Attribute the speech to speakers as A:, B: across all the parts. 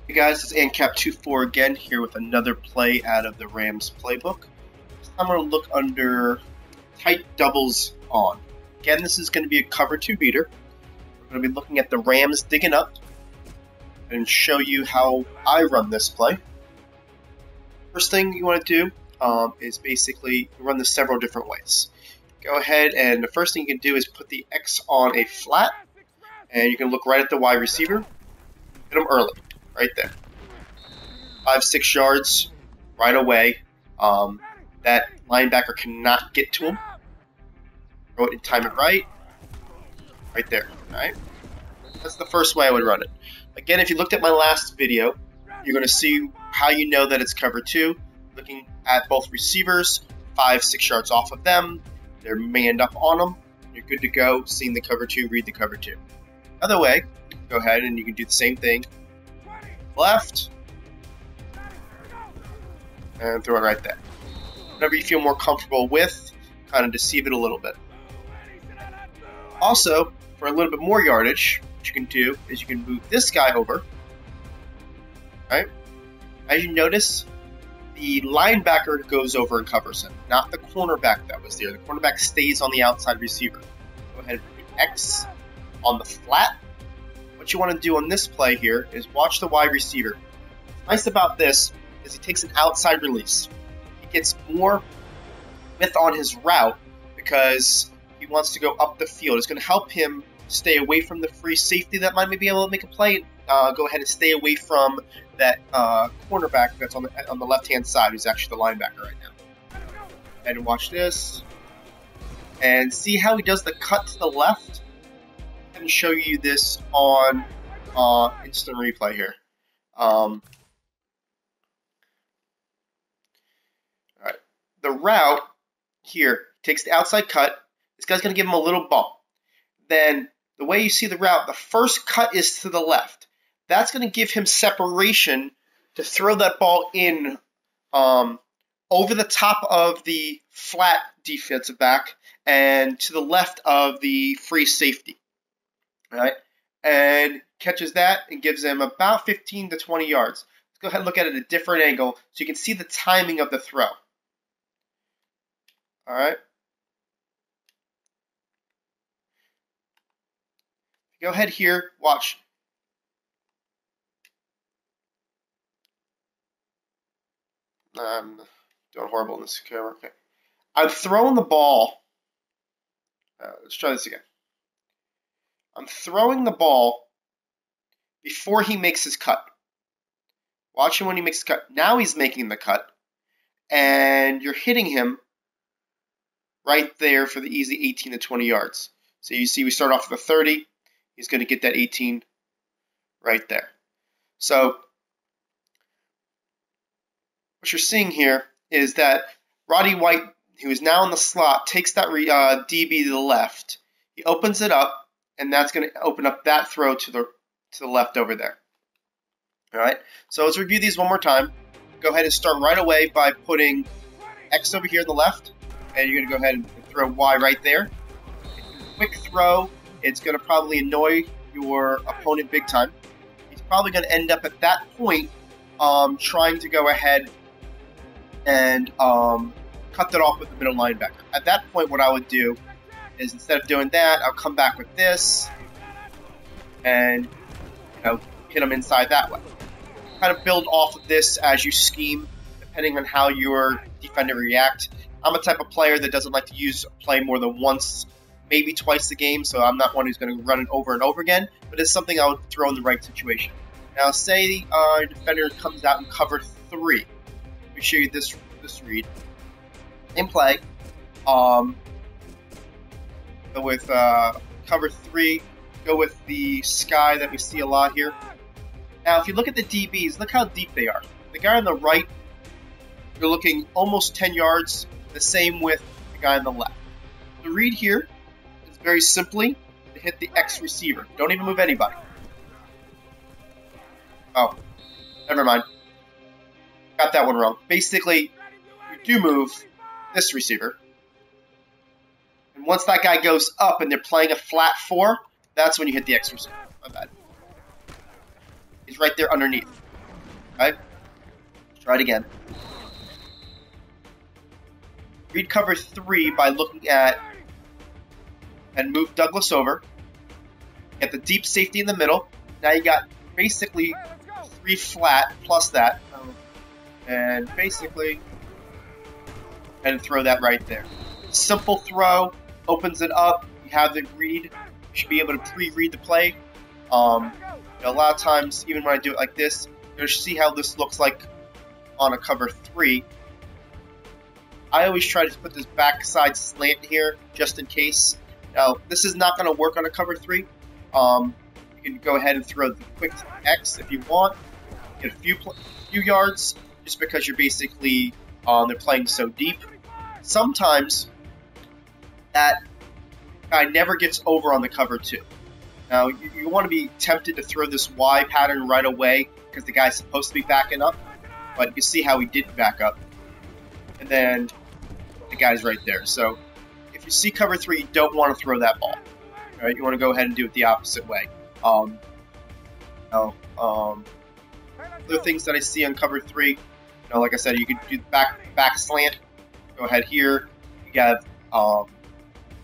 A: Hey guys, it's ANCAP24 again, here with another play out of the Rams playbook. This time I'm going to look under tight doubles on. Again, this is going to be a cover 2 beater. We're going to be looking at the Rams digging up and show you how I run this play. First thing you want to do is basically run this several different ways. Go ahead and the first thing you can do is put the X on a flat, and you can look right at the wide receiver. Hit him early. Right there. 5-6 yards right away. That linebacker cannot get to him. Throw it and time it right. Right there. Alright? That's the first way I would run it. Again, if you looked at my last video, you're going to see how you know that it's cover 2. Looking at both receivers, 5-6 yards off of them. They're manned up on them. You're good to go. Seeing the cover 2, read the cover 2. Other way, go ahead and you can do the same thing. Left, and throw it right there. Whatever you feel more comfortable with, kind of deceive it a little bit. Also, for a little bit more yardage, what you can do is you can move this guy over. Right? As you notice, the linebacker goes over and covers him, not the cornerback that was there. The cornerback stays on the outside receiver. Go ahead and put the X on the flat. What you want to do on this play here is watch the wide receiver. What's nice about this is he takes an outside release. He gets more width on his route because he wants to go up the field. It's going to help him stay away from the free safety that might be able to make a play. Go ahead and stay away from that cornerback that's on the left-hand side, who's actually the linebacker right now. And watch this. And see how he does the cut to the left? And show you this on instant replay here. Alright. The route here takes the outside cut. This guy's going to give him a little bump. Then the way you see the route, the first cut is to the left. That's going to give him separation to throw that ball in over the top of the flat defensive back and to the left of the free safety. Right, and catches that and gives him about 15 to 20 yards. Let's go ahead and look at it at a different angle so you can see the timing of the throw. All right. Go ahead here, watch. I'm doing horrible in this camera. Okay. I'm throwing the ball. Let's try this again. I'm throwing the ball before he makes his cut. Watch him when he makes the cut. Now he's making the cut. And you're hitting him right there for the easy 18 to 20 yards. So you see we start off with a 30. He's going to get that 18 right there. So what you're seeing here is that Roddy White, who is now in the slot, takes that DB to the left. He opens it up. And that's going to open up that throw to the left over there. All right. So let's review these one more time. Go ahead and start right away by putting X over here on the left, and you're going to go ahead and throw Y right there. Quick throw. It's going to probably annoy your opponent big time. He's probably going to end up at that point trying to go ahead and cut that off with the middle linebacker. At that point, what I would do is instead of doing that, I'll come back with this and hit them inside that way. Kind of build off of this as you scheme, depending on how your defender react. I'm a type of player that doesn't like to use a play more than once, maybe twice a game, so I'm not one who's going to run it over and over again, but it's something I would throw in the right situation. Now, say your defender comes out in cover 3. Let me show you this read. In play, go with cover 3, go with the sky that we see a lot here. Now, if you look at the DBs, look how deep they are. The guy on the right, you're looking almost 10 yards, the same with the guy on the left. The read here is very simply to hit the X receiver. Don't even move anybody. Oh, never mind. Got that one wrong. Basically, you do move this receiver. And once that guy goes up and they're playing a flat 4, that's when you hit the X receiver. My bad. He's right there underneath. Okay? Let's try it again. Read cover 3 by looking at and move Douglas over. Get the deep safety in the middle. Now you got basically 3 flat plus that. And basically, and throw that right there. Simple throw, opens it up. You have the read. You should be able to pre-read the play. A lot of times, even when I do it like this, you'll see how this looks like on a cover 3. I always try to put this backside slant here, just in case. Now, this is not going to work on a cover 3. You can go ahead and throw the quick X if you want. Get a few yards, just because you're basically they're playing so deep. Sometimes that guy never gets over on the cover 2. Now, you want to be tempted to throw this Y pattern right away because the guy's supposed to be backing up, but you see how he didn't back up. And then the guy's right there. So if you see cover 3, you don't want to throw that ball. Right? You want to go ahead and do it the opposite way. Other things that I see on cover 3, like I said, you could do the back slant. Go ahead here. You have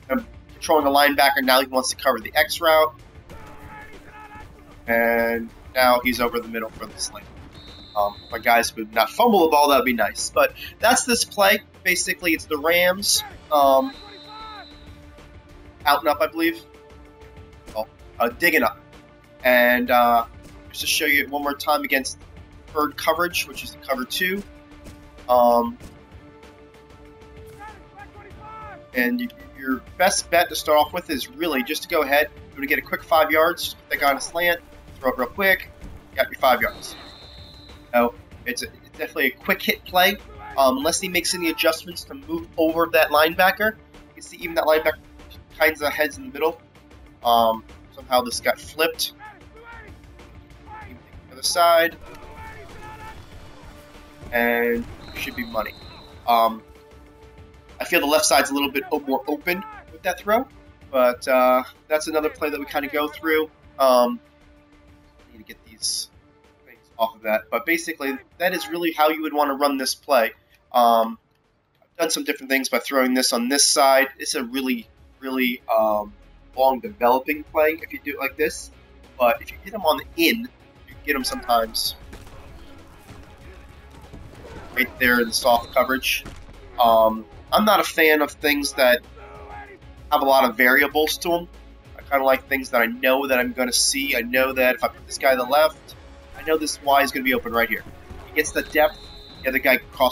A: controlling the linebacker. Now he wants to cover the X route. And now he's over the middle for the slant. My guys would not fumble the ball, that would be nice. But that's this play. Basically, it's the Rams out and up, I believe. Digging up. And just to show you one more time against third coverage, which is the cover 2. And your best bet to start off with is really just to go ahead. You're going to get a quick 5 yards. Just put that guy on a slant. Throw it real quick. You got your 5 yards. So it's definitely a quick hit play. Unless he makes any adjustments to move over that linebacker. You can see even that linebacker kinds of heads in the middle. Somehow this got flipped. The other side. And should be money. I feel the left side's a little bit more open with that throw. But that's another play that we kind of go through. I need to get these things off of that. But basically, that is really how you would want to run this play. I've done some different things by throwing this on this side. It's a really, really long developing play if you do it like this. But if you hit them on the in, you can get them sometimes right there in the soft coverage. I'm not a fan of things that have a lot of variables to them. I kind of like things that I know that I'm going to see. I know that if I put this guy to the left, I know this Y is going to be open right here. He gets the depth, the other guy can cross